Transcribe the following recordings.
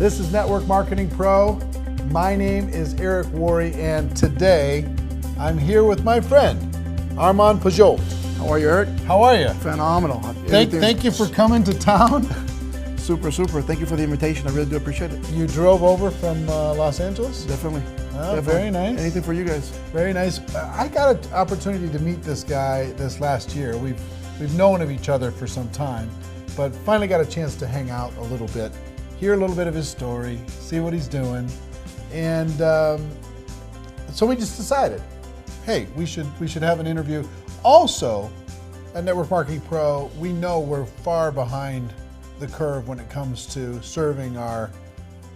This is Network Marketing Pro. My name is Eric WORRE, and today I'm here with my friend, ARMAND PUYOLT. How are you, Eric? How are you? Phenomenal. Thank you for coming to town. Super. Thank you for the invitation. I really do appreciate it. You drove over from Los Angeles? Definitely. Very nice. Anything for you guys. Very nice. I got an opportunity to meet this guy this last year. We've known of each other for some time, but finally got a chance to hang out a little bit, hear a little bit of his story, see what he's doing, and so we just decided, hey, we should have an interview. Also, at Network Marketing Pro, we know we're far behind the curve when it comes to serving our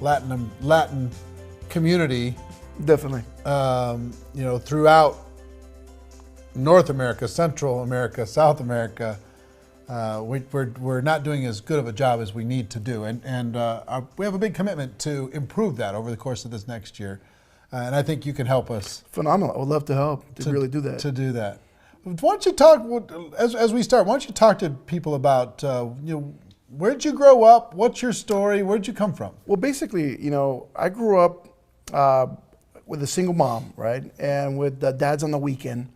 Latin community. Definitely. Throughout North America, Central America, South America, we're not doing as good of a job as we need to do, and we have a big commitment to improve that over the course of this next year, and I think you can help us. Phenomenal. I would love to help to really do that. To do that. Why don't you talk, as we start, why don't you talk to people about, where'd you grow up? What's your story? Where'd you come from? Well, basically, I grew up with a single mom, right? And with dads on the weekend,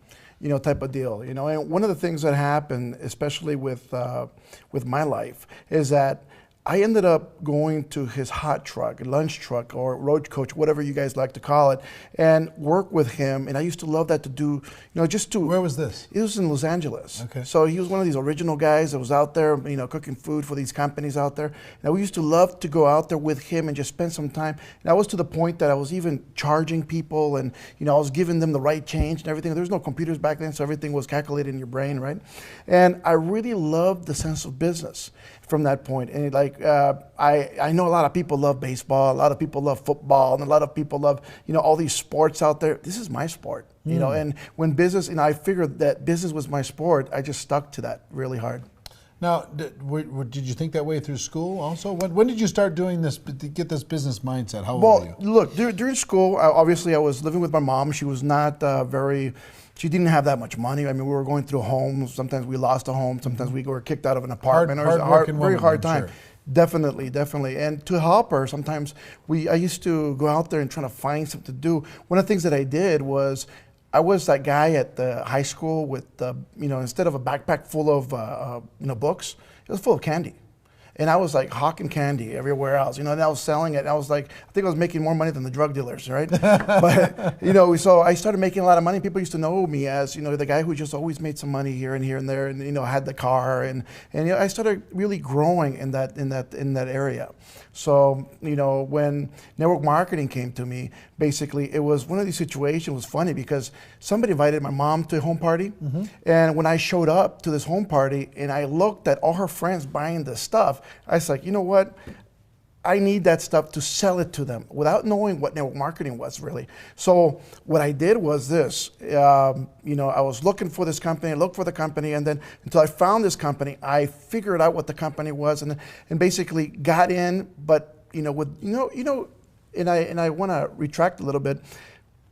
type of deal, And one of the things that happened, especially with my life, is that I ended up going to his hot truck, lunch truck, or road coach, whatever you guys like to call it, and work with him. And I used to love that to do, just to... Where was this? It was in Los Angeles. Okay. So he was one of these original guys that was out there, cooking food for these companies out there. And we used to love to go out there with him and just spend some time. And I was to the point that I was even charging people, and I was giving them the right change and everything. There was no computers back then, so everything was calculated in your brain, right? And I really loved the sense of business from that point. And I know a lot of people love baseball, a lot of people love football, and a lot of people love, all these sports out there. This is my sport, and when business, I figured that business was my sport, I just stuck to that really hard. Now, did you think that way through school also? When did you start doing this, to get this business mindset? How old were you? Well, look, during school, obviously I was living with my mom. She was not she didn't have that much money. I mean, we were going through homes. Sometimes we lost a home. Sometimes we were kicked out of an apartment. It was a very hard time. Sure. Definitely. And to help her, sometimes I used to go out there and try to find something to do. One of the things that I did was, I was that guy at the high school with, instead of a backpack full of, books, it was full of candy. And I was like hawking candy everywhere else, and I was selling it. And I was like, I think I was making more money than the drug dealers, right? But, so I started making a lot of money. People used to know me as, the guy who just always made some money here and there, and, had the car. And I started really growing in that area. So, when network marketing came to me, basically it was one of these situations. It was funny because somebody invited my mom to a home party. And when I showed up to this home party and I looked at all her friends buying this stuff, I was like, you know what? I need that stuff to sell it to them without knowing what network marketing was really. So what I did was this, I was looking for this company, I looked for the company, and then until I found this company, I figured out what the company was and basically got in, but and I want to retract a little bit.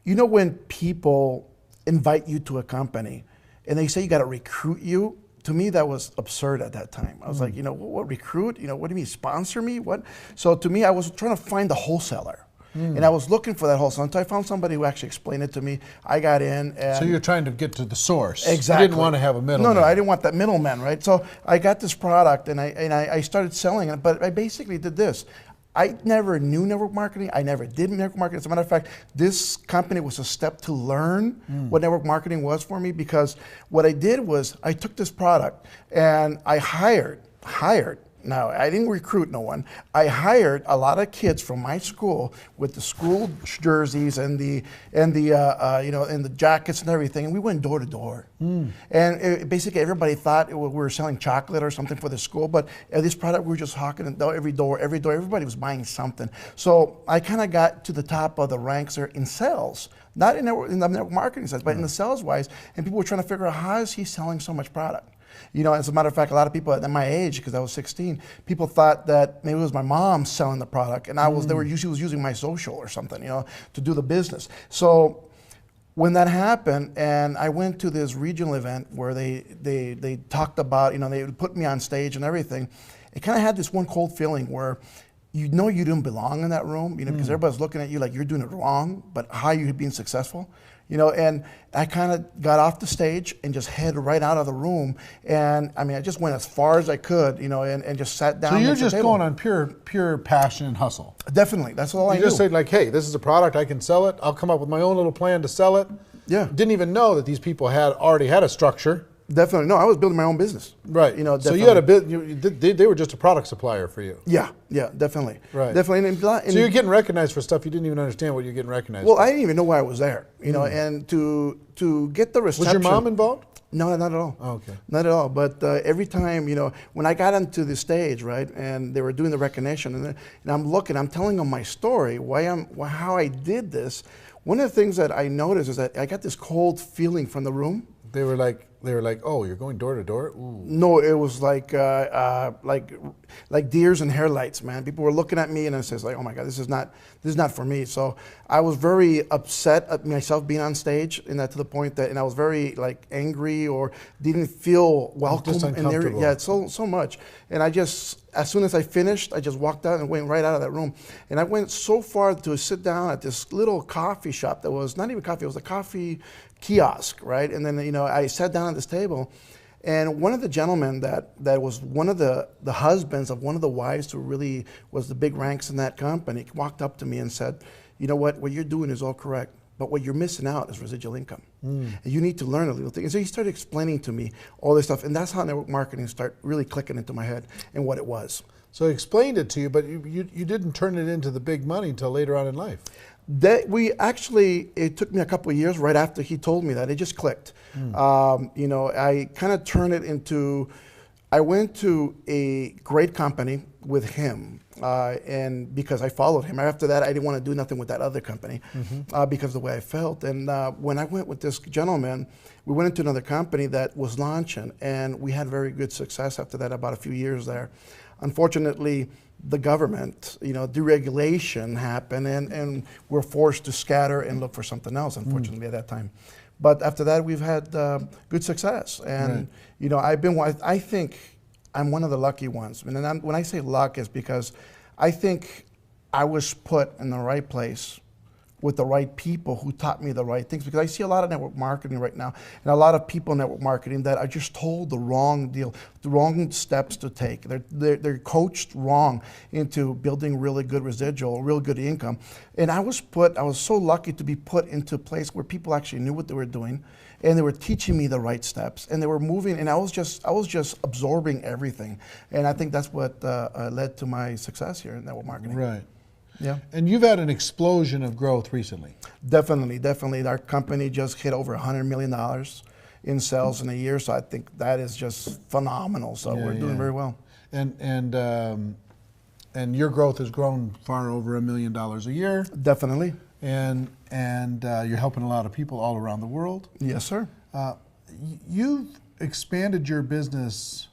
When people invite you to a company and they say you got to recruit you, to me, that was absurd at that time. I was like, what recruit? What do you mean, sponsor me? What? So to me, I was trying to find the wholesaler. And I was looking for that wholesaler until I found somebody who actually explained it to me. I got in. And so you're trying to get to the source. Exactly. You didn't want to have a middleman. No, I didn't want that middleman, right? So I got this product and I started selling it, but I basically did this. I never knew network marketing. I never did network marketing. As a matter of fact, this company was a step to learn what network marketing was for me, because what I did was I took this product and I hired. Now, I didn't recruit no one. I hired a lot of kids from my school with the school jerseys and the jackets and everything, and we went door to door. And basically, everybody thought we were selling chocolate or something for the school, but this product we were just hawking it every door. Everybody was buying something. So I kind of got to the top of the ranks there in sales. Not in the network marketing sense, but in the sales wise, and people were trying to figure out, how is he selling so much product? As a matter of fact, a lot of people at my age, because I was 16, people thought that maybe it was my mom selling the product, and they were usually using my social or something, to do the business. So when that happened, and I went to this regional event where they talked about, they would put me on stage and everything, it kind of had this one cold feeling where you know you didn't belong in that room, you know, because everybody's looking at you like you're doing it wrong, but how you being successful, you know. And I kind of got off the stage and just headed right out of the room. And I mean, I just went as far as I could, you know, and just sat down. So you're just going on pure passion and hustle. Definitely, that's all I knew. You just said like, hey, this is a product, I can sell it. I'll come up with my own little plan to sell it. Yeah. Didn't even know that these people had already had a structure. Definitely, no, I was building my own business. Right. You know, definitely. So you had a bit. They were just a product supplier for you. Yeah, yeah, definitely. Right. Definitely. So you're getting recognized for stuff you didn't even understand what you're getting recognized for. Well, I didn't even know why I was there. You know, and to get the reception. Was your mom involved? No, not at all. Oh, okay. Not at all. But every time, you know, when I got onto the stage, right, and they were doing the recognition, and I'm telling them my story, how I did this. One of the things that I noticed is that I got this cold feeling from the room. They were like, oh, you're going door to door? Ooh. No, it was like deers and headlights, man. People were looking at me, and I says like, oh my God, this is not for me. So I was very upset at myself being on stage, and that to the point that, and I was very like angry or didn't feel welcome just in there. Yeah, so much. And I just, as soon as I finished, I just walked out and went right out of that room. And I went so far to sit down at this little coffee shop that was not even coffee, it was a coffee kiosk, right? And then, you know, I sat down at this table, and one of the gentlemen that was one of the husbands of one of the wives who really was the big ranks in that company walked up to me and said, you know what you're doing is all correct, but what you're missing out is residual income. And you need to learn a little thing. And so he started explaining to me all this stuff, and that's how network marketing started really clicking into my head and what it was. So he explained it to you, but you didn't turn it into the big money until later on in life. It took me a couple of years right after he told me that. It just clicked. You know, I kind of turned it into, I went to a great company with him, and because I followed him. After that, I didn't want to do nothing with that other company because of the way I felt. And when I went with this gentleman, we went into another company that was launching, and we had very good success after that, about a few years there. Unfortunately, the government, you know, deregulation happened, and we're forced to scatter and look for something else, unfortunately, at that time. But after that, we've had good success. And, you know, I think I'm one of the lucky ones. And when I say luck, it's because I think I was put in the right place with the right people who taught me the right things, because I see a lot of network marketing right now, and a lot of people in network marketing that are just told the wrong deal, the wrong steps to take. They're coached wrong into building really good residual, real good income. And I was so lucky to be put into a place where people actually knew what they were doing, and they were teaching me the right steps, and they were moving, and I was just absorbing everything. And I think that's what led to my success here in network marketing. Right. Yeah. And you've had an explosion of growth recently. Definitely. Our company just hit over $100 million in sales in a year, so I think that is just phenomenal. So we're doing very well. And your growth has grown far over $1 million a year. Definitely. And you're helping a lot of people all around the world. Yes, sir. You've expanded your business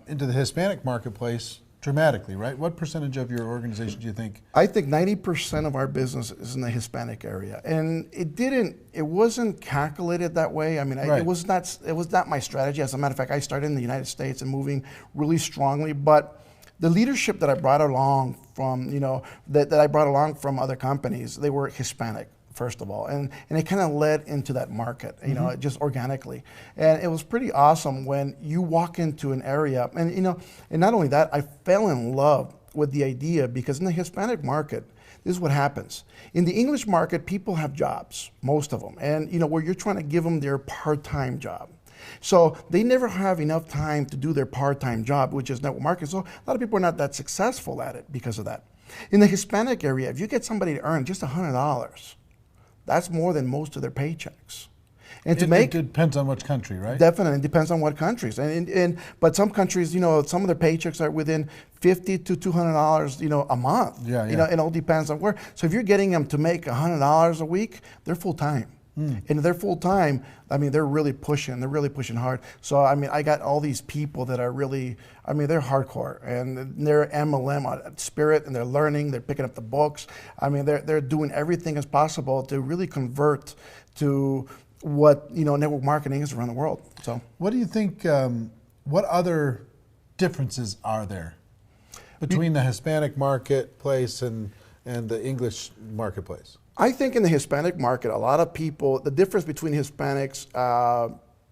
into the Hispanic marketplace dramatically, right? What percentage of your organization do you think? I think 90% of our business is in the Hispanic area, and it wasn't calculated that way. I mean, it was not my strategy. As a matter of fact, I started in the United States and moving really strongly, but the leadership that I brought along from, you know, that I brought along from other companies, they were Hispanic, first of all, and it kind of led into that market, you know, just organically. And it was pretty awesome when you walk into an area, and you know, and not only that, I fell in love with the idea, because in the Hispanic market, this is what happens. In the English market, people have jobs, most of them, and you know, where you're trying to give them their part-time job. So they never have enough time to do their part-time job, which is network marketing. So a lot of people are not that successful at it because of that. In the Hispanic area, if you get somebody to earn just $100, that's more than most of their paychecks. And it depends on which country, right? Definitely, it depends on what countries. But some countries, you know, some of their paychecks are within $50 to $200, you know, a month. Yeah. You know, it all depends on where. So if you're getting them to make $100 a week, they're full time. And if they're full time, I mean, they're really pushing hard. So, I mean, I got all these people that are really, I mean, they're hardcore, and they're MLM at Spirit, and they're learning, they're picking up the books. I mean, they're doing everything as possible to really convert to what, you know, network marketing is around the world. So, what do you think, what other differences are there? Between the Hispanic marketplace and the English marketplace? I think in the Hispanic market, a lot of people, the difference between Hispanics,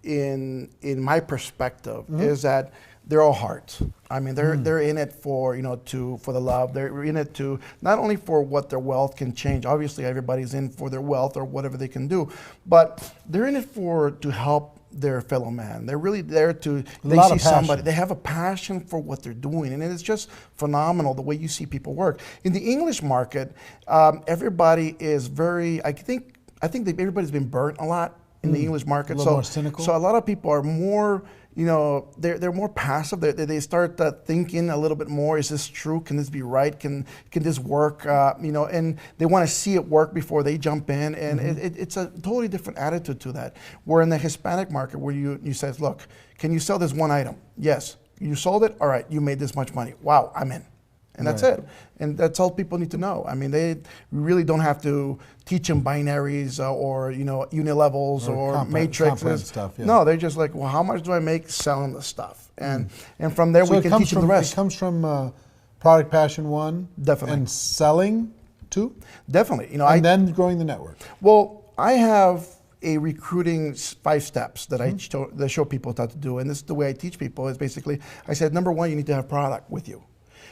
in my perspective, is that they're all hearts. I mean, they're in it for, for the love. They're in it to not only for what their wealth can change. Obviously, everybody's in for their wealth or whatever they can do, but they're in it to help their fellow man. They're really there to, they see somebody, they have a passion for what they're doing, and it's just phenomenal the way you see people work. In the English market, everybody is very, I think that everybody's been burnt a lot in the English market. A little more cynical. So a lot of people are more, they're more passive. They start thinking a little bit more. Is this true? Can this be right? Can this work? And they want to see it work before they jump in. And it's a totally different attitude to that. Where in the Hispanic market, where you says, look, can you sell this one item? Yes. You sold it? All right. You made this much money. Wow, I'm in. And that's it. And that's all people need to know. I mean, we really don't have to teach them binaries or unilevels or matrices. Stuff, yeah. No, they're just like, well, how much do I make selling the stuff? And from there we can teach them the rest. It comes from product passion 1, definitely, and selling 2, definitely. And then growing the network. Well, I have a recruiting 5 steps that I show people how to do, and this is the way I teach people. Is basically, I said, number 1, you need to have product with you.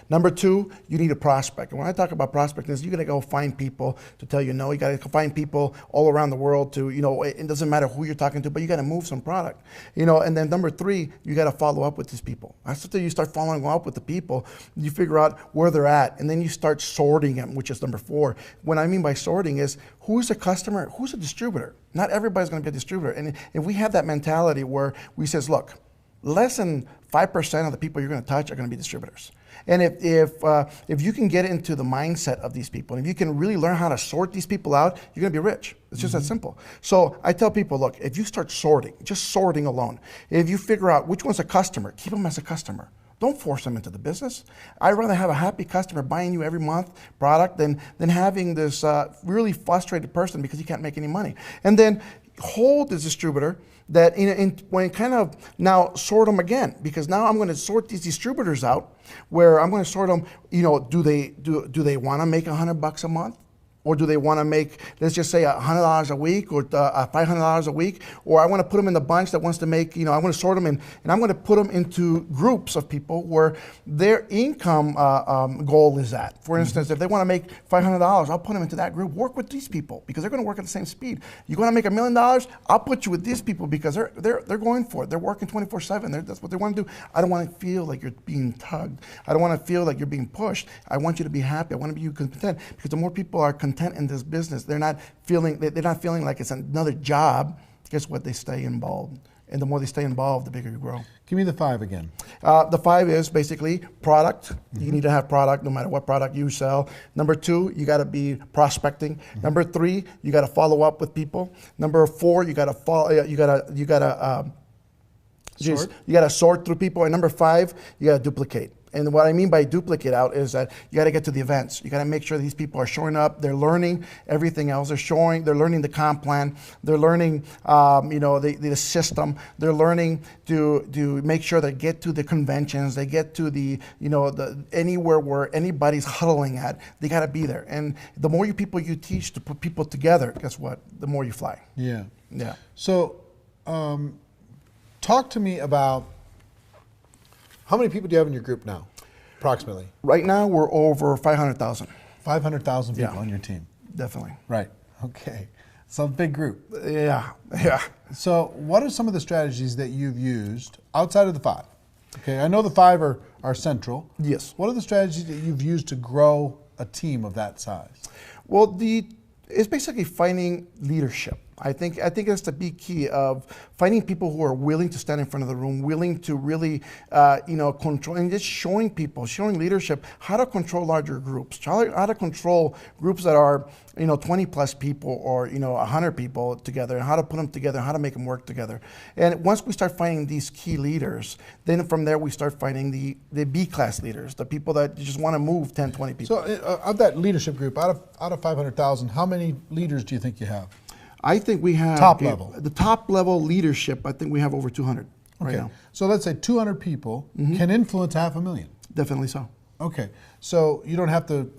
Number 2, you need a prospect. And when I talk about prospecting, you got to go find people to tell you no. You got to find people all around the world to, it doesn't matter who you're talking to, but you got to move some product. And then number 3, you got to follow up with these people. After you start following up with the people, you figure out where they're at, and then you start sorting them, which is number 4. What I mean by sorting is, who's a customer, who's a distributor? Not everybody's going to be a distributor. And if we have that mentality where we says, look, less than 5% of the people you're going to touch are going to be distributors. And if you can get into the mindset of these people, and if you can really learn how to sort these people out, you're going to be rich. It's just that simple. So I tell people, look, if you start sorting, just sorting alone, if you figure out which one's a customer, keep them as a customer. Don't force them into the business. I'd rather have a happy customer buying you every month product than having this really frustrated person because he can't make any money. And then hold the distributor that when kind of now sort them again, because now I'm going to sort these distributors out, where I'm going to sort them. Do they want to make $100 a month? Or do they want to make, let's just say, $100 a week or $500 a week? Or I want to put them in the bunch that wants to make, I want to sort them in, and I'm going to put them into groups of people where their income goal is at. For instance, if they want to make $500, I'll put them into that group. Work with these people because they're going to work at the same speed. You're going to make $1 million, I'll put you with these people because they're going for it. They're working 24/7. That's what they want to do. I don't want to feel like you're being tugged. I don't want to feel like you're being pushed. I want you to be happy. I want to be content, because the more people are content in this business, they're not feeling like it's another job. Guess what? They stay involved, and the more they stay involved, the bigger you grow. Give me the 5 again. The 5 is basically product. You need to have product, no matter what product you sell. Number 2, you got to be prospecting. Number 3, you got to follow up with people. Number 4, you got to follow. You got to sort through people. And number 5, you got to duplicate. And what I mean by duplicate out is that you got to get to the events. You got to make sure these people are showing up. They're learning everything else. They're learning the comp plan. They're learning, the system. They're learning to make sure they get to the conventions. They get to the anywhere where anybody's huddling at. They got to be there. And the more people you teach to put people together, guess what? The more you fly. Yeah. Yeah. So, talk to me about, how many people do you have in your group now, approximately? Right now, we're over 500,000. 500,000 people on your team. Definitely. Right. Okay. So a big group. Yeah. So what are some of the strategies that you've used outside of the 5? Okay, I know the 5 are central. Yes. What are the strategies that you've used to grow a team of that size? Well, it's basically finding leadership. I think that's the big key of finding people who are willing to stand in front of the room, willing to really, control, and just showing leadership how to control larger groups, how to control groups that are, 20 plus people or, 100 people together, and how to put them together, how to make them work together. And once we start finding these key leaders, then from there we start finding the B-class leaders, the people that just want to move 10, 20 people. So of that leadership group, out of 500,000, how many leaders do you think you have? I think we have top level. The top level leadership. I think we have over 200 right now. So let's say 200 people can influence 500,000. Definitely so. Okay, so you don't have to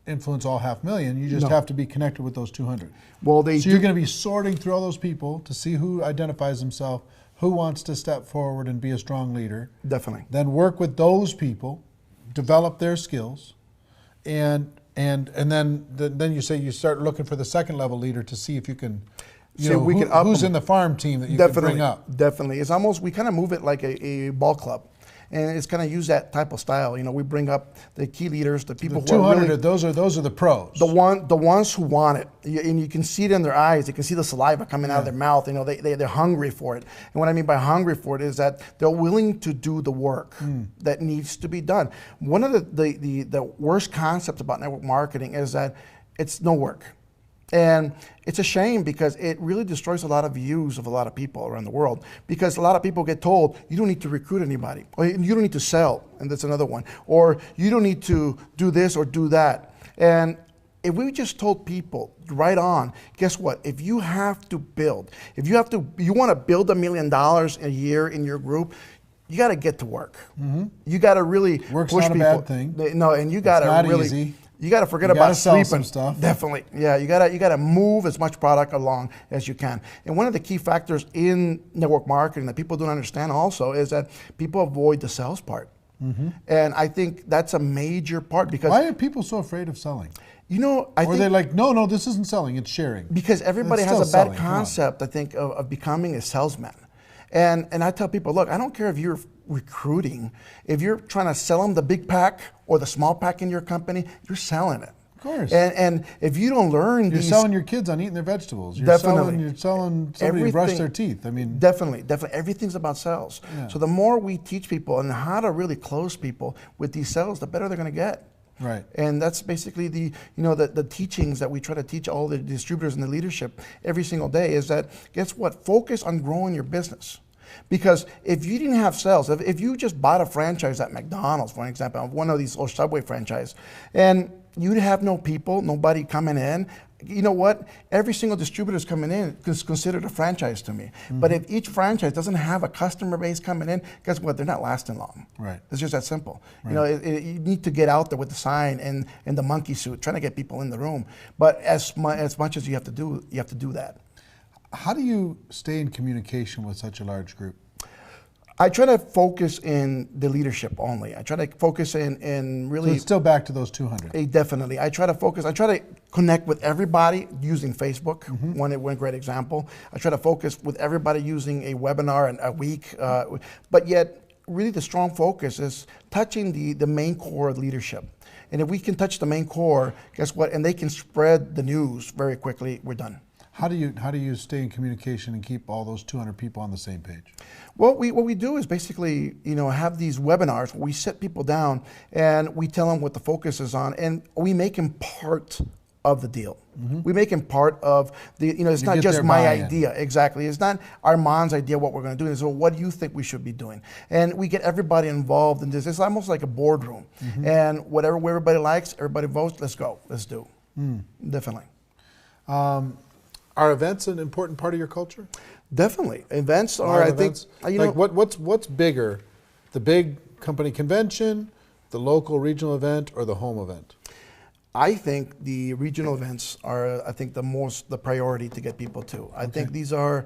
influence all 500,000. You just No. have to be connected with those 200. Well, they So you're going to be sorting through all those people to see who identifies himself, who wants to step forward and be a strong leader. Definitely. Then work with those people, develop their skills, and then you say you start looking for the second level leader to see if you can, who's in the farm team that you can bring up. Definitely. It's almost, we kind of move it like a ball club. And it's kind of use that type of style. You know, we bring up the key leaders, the people The who are 200, really, those are the pros. the ones who want it, and you can see it in their eyes. You can see the saliva coming out of their mouth. You know, they're hungry for it. And what I mean by hungry for it is that they're willing to do the work that needs to be done. One of the worst concepts about network marketing is that it's no work. And it's a shame because it really destroys a lot of views of a lot of people around the world, because a lot of people get told, you don't need to recruit anybody, or you don't need to sell, and that's another one, or you don't need to do this or do that. And if we just told people right on, guess what? If you have to build, you want to build $1 million a year in your group, you got to get to work. You got to really Work's push not people. a bad thing. No, and you got to really. Easy. You got to forget You about gotta sell sleeping. some stuff. Definitely, yeah. You got to move as much product along as you can. And one of the key factors in network marketing that people don't understand also is that people avoid the sales part. And I think that's a major part, because Why are people so afraid of selling? you know, I Or think they're like, no, this isn't selling, it's sharing. because everybody It's has a still bad selling, come on. concept, I think, of becoming a salesman. And I tell people, look, I don't care if you're recruiting, if you're trying to sell them the big pack or the small pack in your company, you're selling it. Of course. And if you don't learn You're these, selling your kids on eating their vegetables. You're Definitely. You're selling somebody to brush their teeth. I mean, definitely, everything's about sales. Yeah. So the more we teach people and how to really close people with these sales, the better they're going to get. right. And that's basically the teachings that we try to teach all the distributors and the leadership every single day, is that, guess what? Focus on growing your business. Because if you didn't have sales, if you just bought a franchise at McDonald's, for example, one of these, or Subway franchise, and you'd have no people, nobody coming in, you know what? Every single distributor is coming in is considered a franchise to me. But if each franchise doesn't have a customer base coming in, guess what? They're not lasting long. Right. It's just that simple. Right. You know, you need to get out there with the sign and the monkey suit, trying to get people in the room. But as much as you have to do that. How do you stay in communication with such a large group? I try to focus in the leadership only. I try to focus in really. So it's still back to those 200. Definitely. I try to connect with everybody using Facebook, one great example. I try to focus with everybody using a webinar and a week, but yet really the strong focus is touching the main core of leadership. And if we can touch the main core, guess what? And they can spread the news very quickly, we're done. How do you stay in communication and keep all those 200 people on the same page? Well, what we do is basically, have these webinars where we sit people down and we tell them what the focus is on, and we make them part of the deal. We make them part of the, it's not just my idea. Exactly. It's not Armand's idea what we're going to do. So what do you think we should be doing? And we get everybody involved in this. It's almost like a boardroom. And whatever everybody likes, everybody votes, let's go, let's do. Definitely. Are events an important part of your culture? Definitely. Events are, I think, what's bigger, the big company convention, the local regional event, or the home event? I think the regional events are, the priority to get people to. I think these are,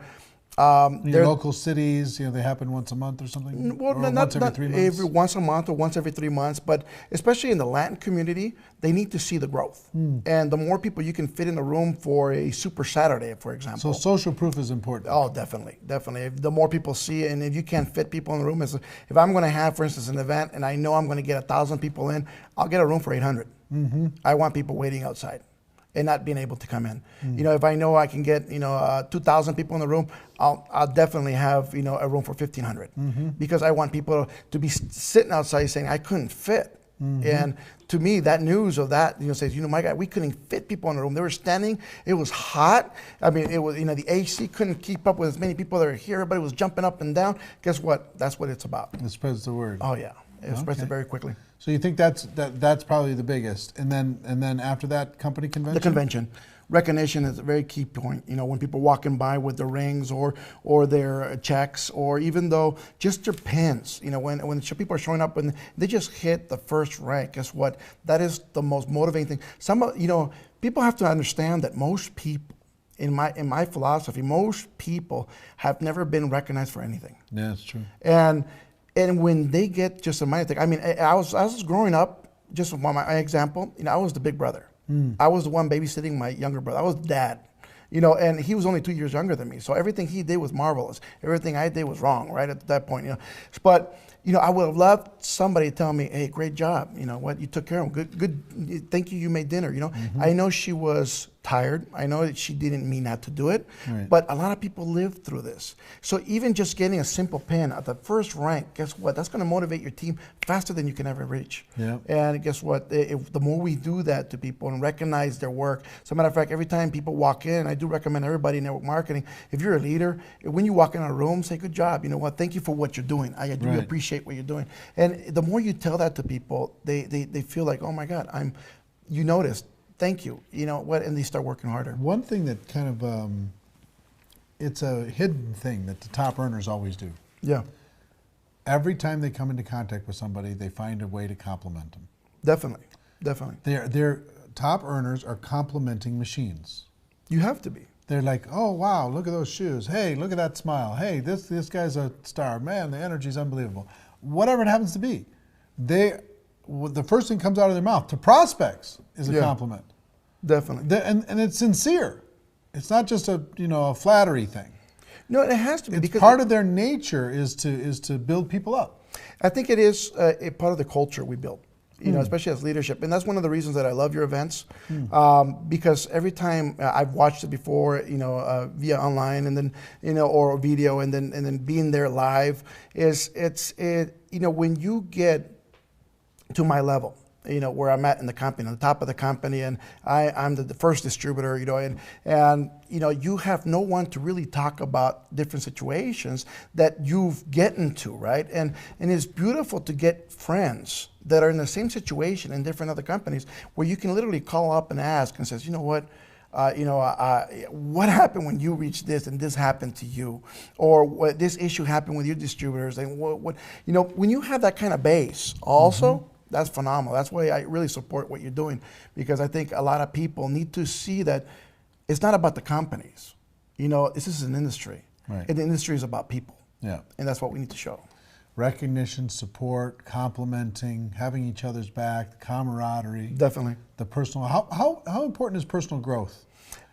Your local cities, they happen once a month or something? Well, or not once every 3 months? once a month or once every 3 months, but especially in the Latin community, they need to see the growth. And the more people you can fit in a room for a Super Saturday, for example. So social proof is important. Oh, definitely. If the more people see it, and if you can't fit people in the room, if I'm going to have, for instance, an event and I know I'm going to get 1,000 people in, I'll get a room for 800. I want people waiting outside and not being able to come in. If I know I can get 2,000 people in the room, I'll definitely have a room for 1,500 because I want people to be sitting outside saying I couldn't fit. And to me, that news of that says my God, we couldn't fit people in the room. They were standing. It was hot. I mean, it was the AC couldn't keep up with as many people that are here. Everybody was jumping up and down. Guess what? That's what it's about. It spreads the word. Oh yeah, it spreads it very quickly. So you think that's probably the biggest, and then after that, company convention. The convention. recognition is a very key point. You know, when people walking by with their rings or their checks, or even though just their pins, you know, when people are showing up and they just hit the first rank, guess what? That is the most motivating thing. You know, people have to understand that most people, in my philosophy, most people have never been recognized for anything. Yeah, that's true. And when they get just a minor thing, I mean, I was growing up. Just one my example, you know, I was the big brother. I was the one babysitting my younger brother. I was dad, you know, and he was only 2 years younger than me. So everything he did was marvelous. Everything I did was wrong, right at that point, you know. But you know, I would have loved somebody to tell me, "Hey, great job. You know what? You took care of him. Good. Thank you. You made dinner." You know, I know she was tired. I know that she didn't mean not to do it, right. But a lot of people live through this. So even just getting a simple pin at the first rank, guess what? That's going to motivate your team faster than you can ever reach. Yeah. And guess what? The more we do that to people and recognize their work, as a matter of fact, every time people walk in, I do recommend everybody in network marketing, if you're a leader, when you walk in a room, say, "Good job. You know what? Thank you for what you're doing. I do right. appreciate what you're doing." And the more you tell that to people, they feel like, "Oh my God, you noticed. Thank you." You know what? And they start working harder. One thing that kind of, it's a hidden thing that the top earners always do. Yeah. Every time they come into contact with somebody, they find a way to compliment them. Definitely. Their top earners are complimenting machines. You have to be. They're like, "Oh wow, look at those shoes. Hey, look at that smile. Hey, this guy's a star. Man, the energy's unbelievable." Whatever it happens to be, the first thing comes out of their mouth to prospects is a compliment. Definitely. And it's sincere. It's not just a flattery thing. No, it has to be, because part of their nature is to build people up. I think it is a part of the culture we build, you know, especially as leadership. And that's one of the reasons that I love your events, because every time I've watched it before, you know, via online and then, you know, or video and then being there live you know, when you get to my level, you know, where I'm at in the company, on the top of the company, and I'm the first distributor, you know, and you know, you have no one to really talk about different situations that you've get into, right? And it's beautiful to get friends that are in the same situation in different other companies where you can literally call up and ask and says, "You know what? What happened when you reached this and this happened to you, or what this issue happened with your distributors, and what you know, when you have that kind of base also." That's phenomenal. That's why I really support what you're doing, because I think a lot of people need to see that it's not about the companies. You know, this is an industry, right. And the industry is about people. Yeah, and that's what we need to show. Recognition, support, complimenting, having each other's back, the camaraderie. Definitely. The personal. How important is personal growth?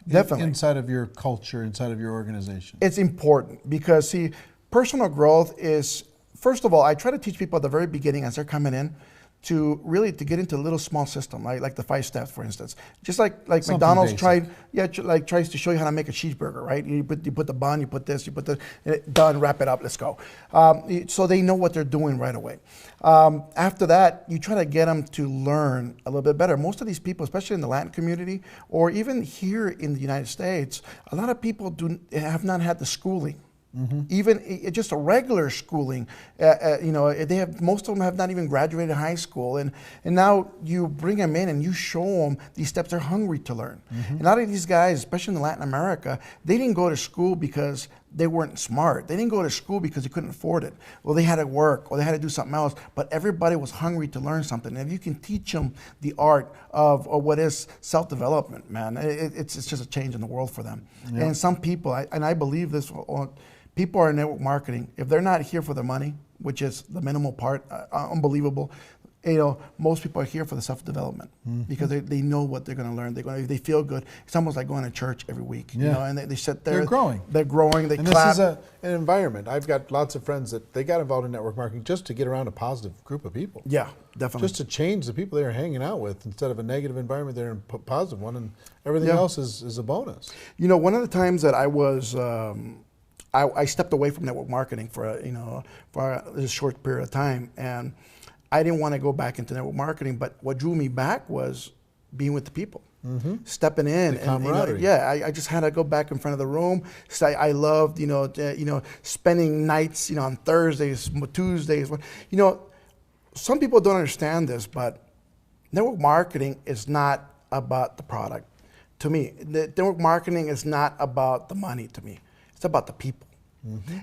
Definitely. Inside of your culture, inside of your organization. It's important because, see, personal growth is, first of all, I try to teach people at the very beginning as they're coming in to get into a little small system, like the 5 steps, for instance. Just like something McDonald's basic. Tries to show you how to make a cheeseburger, right? You put the bun, you put this, you put the, done, wrap it up, let's go. So they know what they're doing right away. After that, you try to get them to learn a little bit better. Most of these people, especially in the Latin community, or even here in the United States, a lot of people have not had the schooling. Even just a regular schooling, you know, most of them have not even graduated high school, and now you bring them in and you show them these steps. They're hungry to learn. And a lot of these guys, especially in Latin America, they didn't go to school because they weren't smart. They didn't go to school because they couldn't afford it. Well, they had to work or they had to do something else, but everybody was hungry to learn something. And if you can teach them the art of what is self-development, man, it's just a change in the world for them. Yeah. And some people, and I believe this, people are in network marketing. If they're not here for the money, which is the minimal part, unbelievable, you know, most people are here for the self-development because they know what they're going to learn. They feel good. It's almost like going to church every week, you know, and they sit there. They're growing. They're growing. They and clap. This is an environment. I've got lots of friends that they got involved in network marketing just to get around a positive group of people. Yeah, definitely. Just to change the people they're hanging out with. Instead of a negative environment, they're in a positive one, and everything else is a bonus. You know, one of the times that I was, I stepped away from network marketing for a short period of time, and I didn't want to go back into network marketing, but what drew me back was being with the people, stepping in. The camaraderie. I just had to go back in front of the room. So I loved, spending nights, on Thursdays, Tuesdays. Some people don't understand this, but network marketing is not about the product. to me, the network marketing is not about the money to me. It's about the people.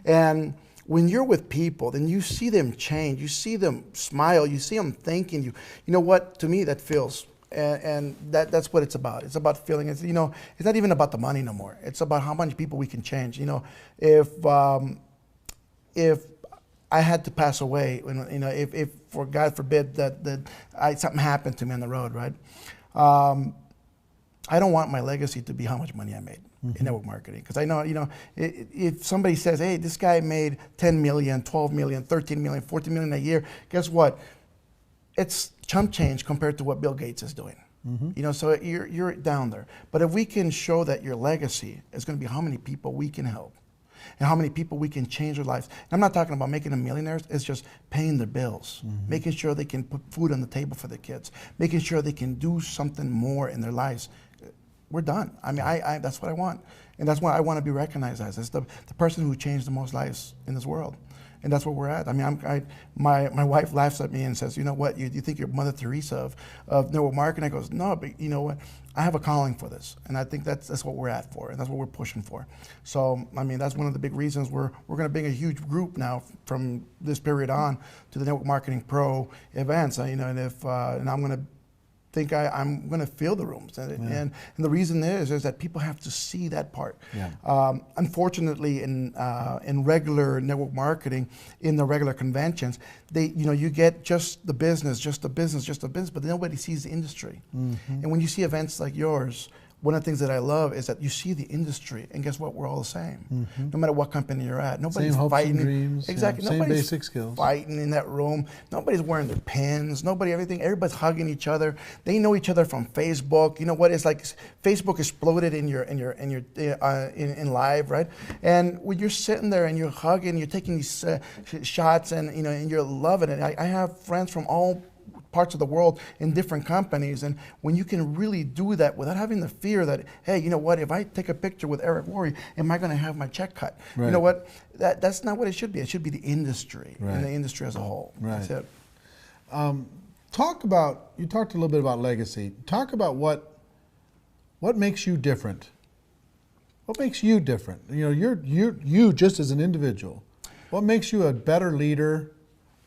And when you're with people, then you see them change. You see them smile. You see them thanking you. You know what? To me, that feels, and that's what it's about. It's about feeling. It's, you know, it's not even about the money no more. It's about how many people we can change. You know, if I had to pass away, you know, if for God forbid that something happened to me on the road, right? I don't want my legacy to be how much money I made in network marketing, because I know, you know, if somebody says, hey, this guy made 10 million, 12 million, 13 million, 14 million a year, guess what? It's chump change compared to what Bill Gates is doing. You know, so you're down there. But if we can show that your legacy is going to be how many people we can help and how many people we can change their lives. And I'm not talking about making them millionaires. It's just paying their bills, making sure they can put food on the table for their kids, making sure they can do something more in their lives. We're done. I mean, that's what I want. And that's what I want to be recognized as the person who changed the most lives in this world. And that's where we're at. I mean, my wife laughs at me and says, you know what, you think you're Mother Teresa of network marketing? I goes, no, but you know what, I have a calling for this. And I think that's what we're at for, and that's what we're pushing for. So, I mean, that's one of the big reasons we're going to bring a huge group now from this period on to the Network Marketing Pro events. You know, and I'm going to I'm going to fill the rooms, and the reason is that people have to see that part. Unfortunately, in regular network marketing, in the regular conventions, you get just the business, but nobody sees the industry. And when you see events like yours, one of the things that I love is that you see the industry, and guess what? We're all the same. No matter what company you're at, nobody's same fighting. Hopes and dreams, exactly. Same Nobody's basic skills. Fighting in that room. Nobody's wearing their pins. Everybody's hugging each other. They know each other from Facebook. You know what? It's like Facebook exploded in live, right? And when you're sitting there and you're hugging, you're taking these shots, and and you're loving it. I have friends from all parts of the world in different companies, and when you can really do that without having the fear that, hey, you know what, if I take a picture with Eric Worre, am I going to have my check cut? Right. You know what, that's not what it should be. It should be the industry, and the industry as a whole. That's it. You talked a little bit about legacy. Talk about what makes you different. What makes you different? You know, you just as an individual. What makes you a better leader?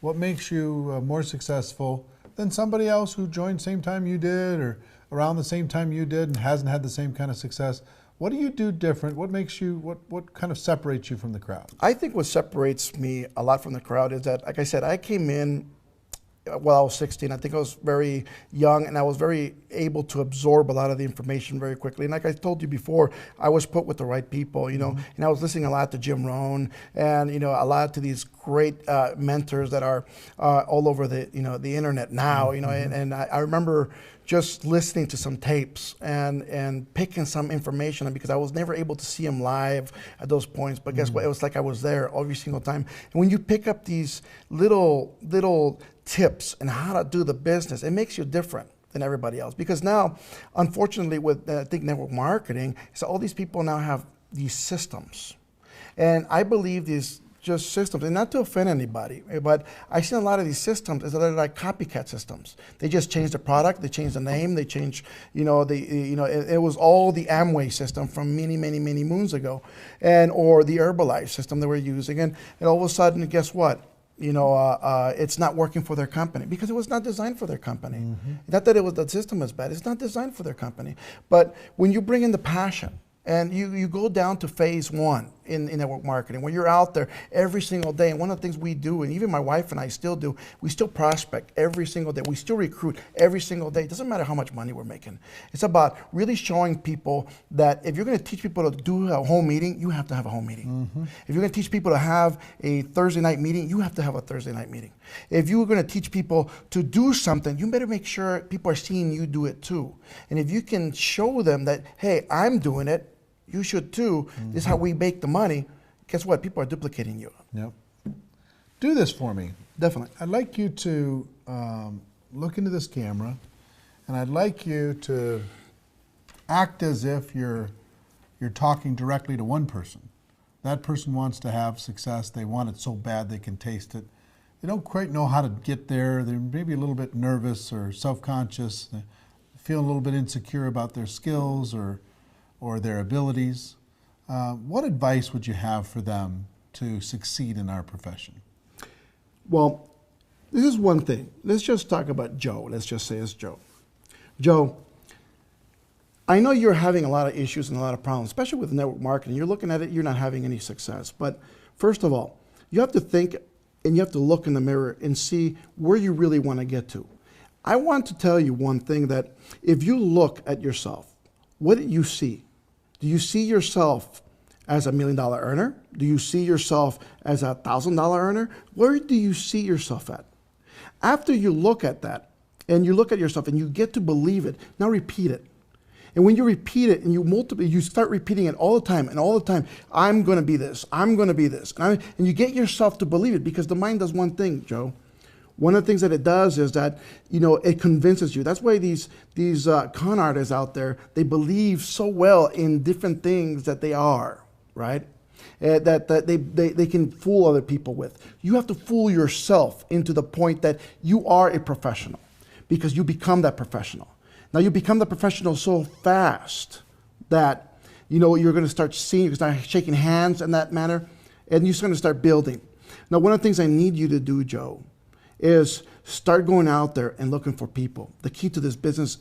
What makes you more successful than somebody else who joined same time you did, or around the same time you did, and hasn't had the same kind of success? What do you do different? What makes you, what kind of separates you from the crowd? I think what separates me a lot from the crowd is that, like I said, I came in while I was 16. I think I was very young, and I was very able to absorb a lot of the information very quickly. And like I told you before, I was put with the right people, and I was listening a lot to Jim Rohn, and a lot to these great mentors that are all over the the internet now. And I remember just listening to some tapes and picking some information, because I was never able to see them live at those points. But guess what? It was like I was there every single time. And when you pick up these little tips and how to do the business, it makes you different than everybody else. Because now, unfortunately, with I think network marketing, so all these people now have these systems, and I believe these just systems, and not to offend anybody, but I see a lot of these systems as they're like copycat systems. They just change the product, they change the name, they change, it was all the Amway system from many moons ago, or the Herbalife system they were using, and all of a sudden, guess what? It's not working for their company because it was not designed for their company. Not that the system was bad, it's not designed for their company. But when you bring in the passion, and you go down to phase one in network marketing, where you're out there every single day. And one of the things we do, and even my wife and I still do, we still prospect every single day. We still recruit every single day. It doesn't matter how much money we're making. It's about really showing people that if you're going to teach people to do a home meeting, you have to have a home meeting. If you're going to teach people to have a Thursday night meeting, you have to have a Thursday night meeting. If you're going to teach people to do something, you better make sure people are seeing you do it too. And if you can show them that, hey, I'm doing it, you should too. This is how we make the money. Guess what? People are duplicating you. Yep. Do this for me. Definitely. I'd like you to look into this camera, and I'd like you to act as if you're talking directly to one person. That person wants to have success. They want it so bad they can taste it. They don't quite know how to get there. They're maybe a little bit nervous or self-conscious. feeling a little bit insecure about their skills or their abilities, what advice would you have for them to succeed in our profession? Well, this is one thing. Let's just talk about Joe. Let's just say it's Joe. Joe, I know you're having a lot of issues and a lot of problems, especially with network marketing. You're looking at it, you're not having any success. But first of all, you have to think and you have to look in the mirror and see where you really want to get to. I want to tell you one thing, that if you look at yourself, what do you see? Do you see yourself as $1 million earner? Do you see yourself as a $1,000 earner? Where do you see yourself at? After you look at that and you look at yourself and you get to believe it, now repeat it. And when you repeat it and you start repeating it all the time and all the time, I'm going to be this, I'm going to be this. And you get yourself to believe it, because the mind does one thing, Joe. One of the things that it does is that, it convinces you. That's why these con artists out there, they believe so well in different things that they are, right? That they can fool other people with. You have to fool yourself into the point that you are a professional, because you become that professional. Now you become the professional so fast that, you're going to start seeing, you're going to start shaking hands in that manner, and you're going to start building. Now, one of the things I need you to do, Joe, is start going out there and looking for people. The key to this business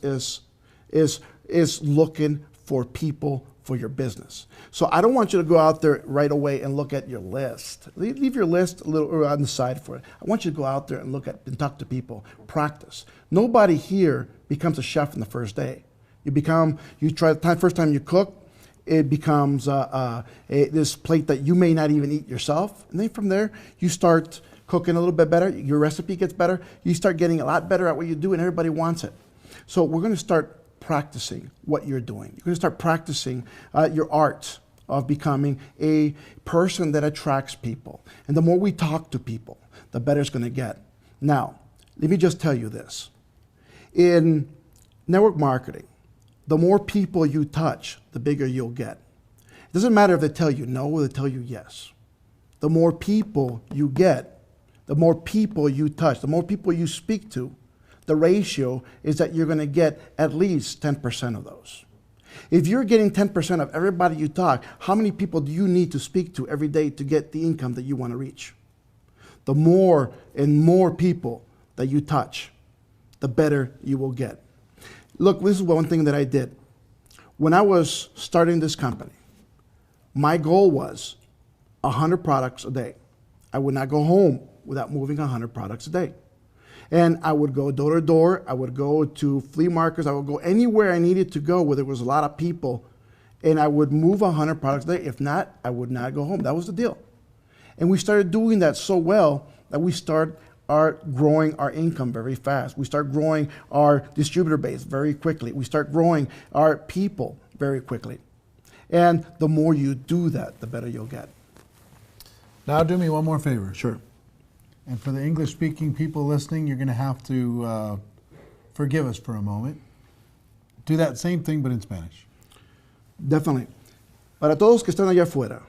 is looking for people for your business. So I don't want you to go out there right away and look at your list. Leave your list a little on the side for it. I want you to go out there and look at and talk to people. Practice. Nobody here becomes a chef in the first day. First time you cook, it becomes this plate that you may not even eat yourself. And then from there, you start cooking a little bit better. Your recipe gets better. You start getting a lot better at what you do, and everybody wants it. So we're going to start practicing what you're doing. You're going to start practicing your art of becoming a person that attracts people. And the more we talk to people, the better it's going to get. Now, let me just tell you this. In network marketing, the more people you touch, the bigger you'll get. It doesn't matter if they tell you no or they tell you yes. The more people you get, the more people you touch, the more people you speak to, the ratio is that you're going to get at least 10% of those. If you're getting 10% of everybody you talk, how many people do you need to speak to every day to get the income that you want to reach? The more and more people that you touch, the better you will get. Look, this is one thing that I did. When I was starting this company, my goal was 100 products a day. I would not go home without moving 100 products a day. And I would go door to door, I would go to flea markets, I would go anywhere I needed to go where there was a lot of people, and I would move 100 products a day. If not, I would not go home. That was the deal. And we started doing that so well that we started growing our income very fast. We start growing our distributor base very quickly. We start growing our people very quickly. And the more you do that, the better you'll get. Now do me one more favor. Sure. And for the English-speaking people listening, you're going to have to forgive us for a moment. Do that same thing, but in Spanish. Definitely. Para todos que están allá afuera,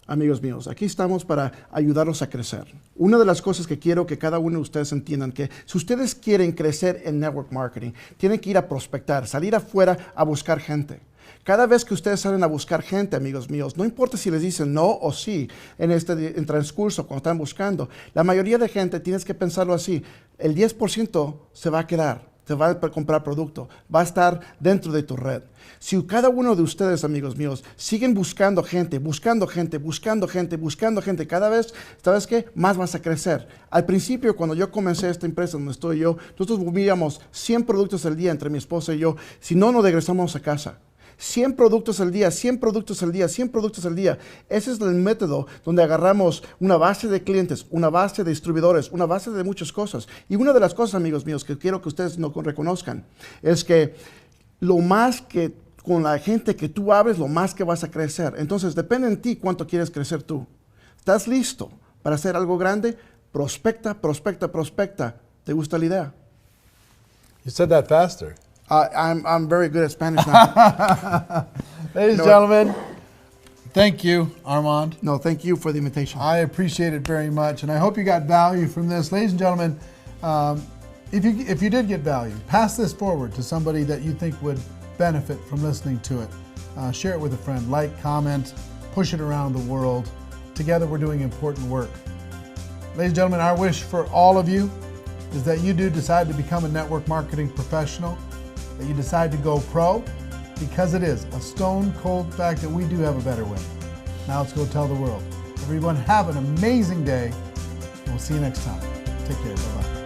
amigos míos, aquí estamos para ayudarlos a crecer. Una de las cosas que quiero que cada uno de ustedes entiendan, que si ustedes quieren crecer en network marketing, tienen que ir a prospectar, salir afuera a buscar gente. Cada vez que ustedes salen a buscar gente, amigos míos, no importa si les dicen no o sí en transcurso, cuando están buscando, la mayoría de gente, tienes que pensarlo así, el 10% se va a quedar, te va a comprar producto, va a estar dentro de tu red. Si cada uno de ustedes, amigos míos, siguen buscando gente, cada vez, ¿sabes qué? Más vas a crecer. Al principio, cuando yo comencé esta empresa donde estoy yo, nosotros movíamos 100 productos al día entre mi esposa y yo, si no, nos regresamos a casa. 100 productos al día, 100 productos al día, 100 productos al día. Ese es el método donde agarramos una base de clientes, una base de distribuidores, una base de muchas cosas. Y una de las cosas, amigos míos, que quiero que ustedes no reconozcan, es que lo más que con la gente que tú hables, lo más que vas a crecer. Entonces, depende en ti cuánto quieres crecer tú. ¿Estás listo para hacer algo grande? Prospecta, prospecta, prospecta. ¿Te gusta la idea? You said that faster. I'm very good at Spanish now. Ladies and gentlemen, thank you, Armand. No, thank you for the invitation. I appreciate it very much, and I hope you got value from this. Ladies and gentlemen, If you did get value, pass this forward to somebody that you think would benefit from listening to it. Share it with a friend, like, comment, push it around the world. Together we're doing important work. Ladies and gentlemen, our wish for all of you is that you do decide to become a network marketing professional, that you decide to go pro, because it is a stone cold fact that we do have a better way. Now let's go tell the world. Everyone have an amazing day, and we'll see you next time. Take care, bye-bye.